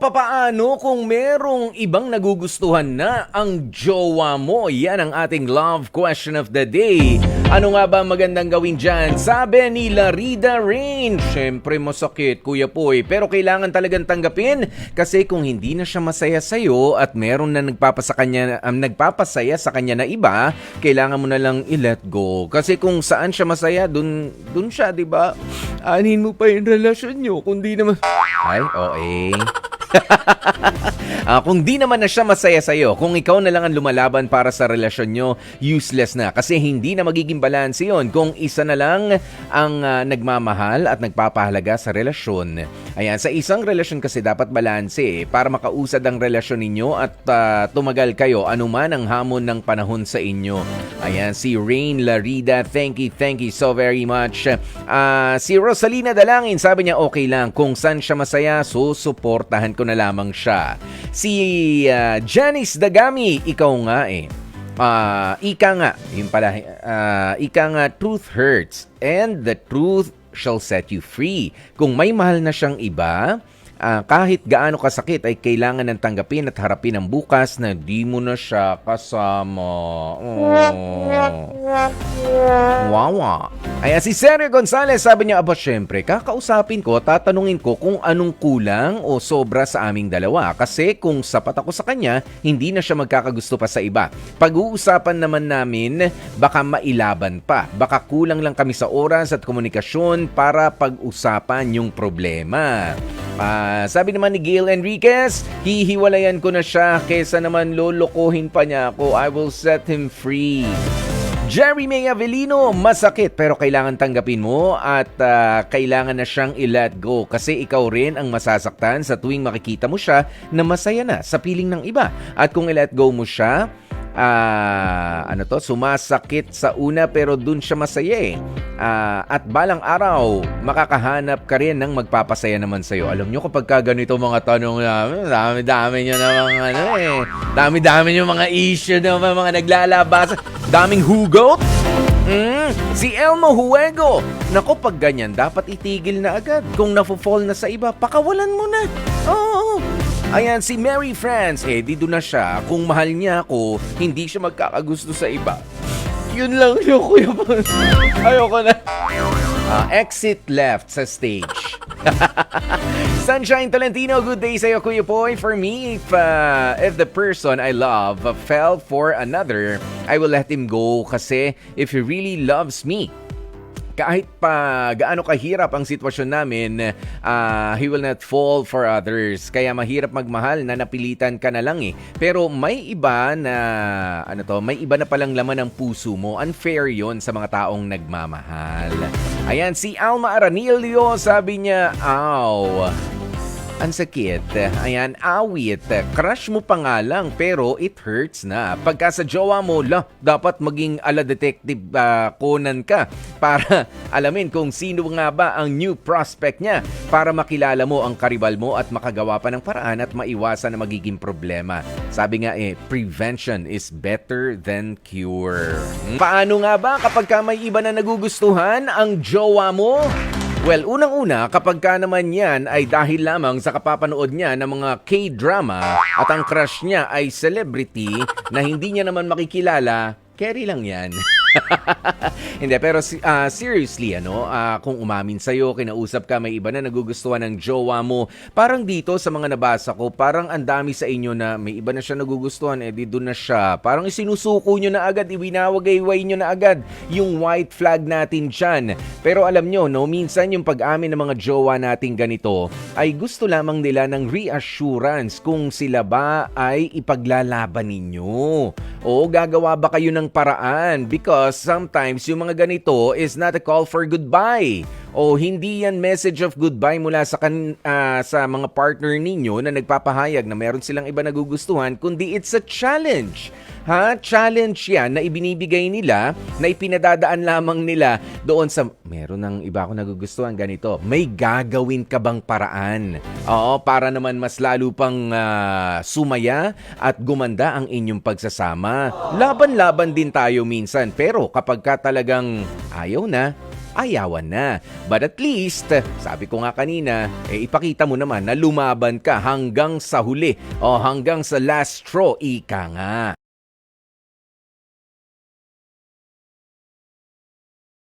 papaano kung merong ibang nagugustuhan na ang jowa mo? Yan ang ating love question of the day. Ano nga ba magandang gawin dyan? Sabi ni Larida Rain, syempre masakit, Kuya Poy, pero kailangan talagang tanggapin kasi kung hindi na siya masaya sa'yo at meron na nagpapasaya sa kanya na iba, kailangan mo na lang i-let go. Kasi kung saan siya masaya, dun siya, di ba? Anin mo pa yung relasyon nyo, kundi naman... Ay, okay. Kung di naman na siya masaya sa'yo, kung ikaw na lang ang lumalaban para sa relasyon nyo, useless na. Kasi hindi na magiging balanse yun kung isa na lang ang nagmamahal at nagpapahalaga sa relasyon. Ayan, sa isang relasyon kasi dapat balanse para makausad ang relasyon ninyo at tumagal kayo anuman ang hamon ng panahon sa inyo. Ayan, si Rain Larida, thank you so very much. Si Rosalina Dalangin, sabi niya okay lang kung saan siya masaya, susuportahan ko na lamang siya. Si Janice Dagami, ikaw nga ika nga, truth hurts and the truth shall set you free. Kung may mahal na siyang iba, kahit gaano kasakit ay kailangan ng tanggapin at harapin ang bukas na di mo na siya kasama. Wawa. Ayan, si Sergio Gonzalez, sabi niya, aba syempre, kakausapin ko, tatanungin ko kung anong kulang o sobra sa aming dalawa. Kasi kung sapat ako sa kanya, hindi na siya magkakagusto pa sa iba. Pag-uusapan naman namin, baka mailaban pa. Baka kulang lang kami sa oras at komunikasyon para pag-usapan yung problema. Sabi naman ni Gail Enriquez, hihiwalayan ko na siya kesa naman lolokohin pa niya ako. I will set him free. Jerry May Avelino, masakit pero kailangan tanggapin mo at kailangan na siyang i-let go kasi ikaw rin ang masasaktan sa tuwing makikita mo siya na masaya na sa piling ng iba. At kung i-let go mo siya, sumasakit sa una pero dun siya masaya at balang araw makakahanap ka rin ng magpapasaya naman sa'yo. Alam nyo kapag ganito mga tanong namin, dami-dami nyo namang dami-dami nyo mga issue na mga naglalabas, daming hugot. Si Elmo Huego, nako pag ganyan dapat itigil na agad. Kung nafo-fall na sa iba, pakawalan mo na. Oo. Ayan, si Mary France, dito na siya. Kung mahal niya ako, hindi siya magkakagusto sa iba. Yun lang yung kuya po. Ayoko na. Exit left sa stage. Sunshine Tolentino, good day sa'yo, Kuya Poy. For me, if the person I love fell for another, I will let him go kasi if he really loves me, kahit pa gaano kahirap ang sitwasyon namin, he will not fall for others. Kaya mahirap magmahal na napilitan ka na lang Pero may iba na, may iba na palang laman ng puso mo. Unfair yon sa mga taong nagmamahal. Ayan, si Alma Aranilio, sabi niya, ang sakit. Ayan, awit. Crush mo pa nga lang pero it hurts na. Pagka sa jowa mo, dapat maging ala detective Conan ka para alamin kung sino nga ba ang new prospect niya para makilala mo ang karibal mo at makagawa pa ng paraan at maiwasan na magiging problema. Sabi nga prevention is better than cure. Paano nga ba kapag may iba na nagugustuhan ang jowa mo? Well, unang-una, kapag ka naman yan ay dahil lamang sa kapapanood niya ng mga K-drama at ang crush niya ay celebrity na hindi niya naman makikilala, carry lang yan. Hindi, pero seriously, kung umamin sa'yo, kinausap ka, may iba na nagugustuhan ng jowa mo, parang dito sa mga nabasa ko, parang ang dami sa inyo na may iba na siya nagugustuhan, di doon na siya. Parang isinusuko nyo na agad, iwinawagayway nyo na agad yung white flag natin dyan. Pero alam nyo, minsan yung pag-amin ng mga jowa natin ganito, ay gusto lamang nila ng reassurance kung sila ba ay ipaglalaban ninyo. O gagawa ba kayo ng paraan? Because sometimes yung mga ganito is not a call for goodbye. O hindi yan message of goodbye mula sa mga partner ninyo na nagpapahayag na meron silang iba nagugustuhan, kundi it's a challenge. Challenge yan na ibinibigay nila, na ipinadadaan lamang nila doon sa, meron ng iba ako nagugustuhan, ganito. May gagawin ka bang paraan? Oo, para naman mas lalo pang sumaya at gumanda ang inyong pagsasama. Laban-laban din tayo minsan, pero kapag ka talagang ayaw na, ayawan na. But at least, sabi ko nga kanina, ipakita mo naman na lumaban ka hanggang sa huli o hanggang sa last straw, ika nga.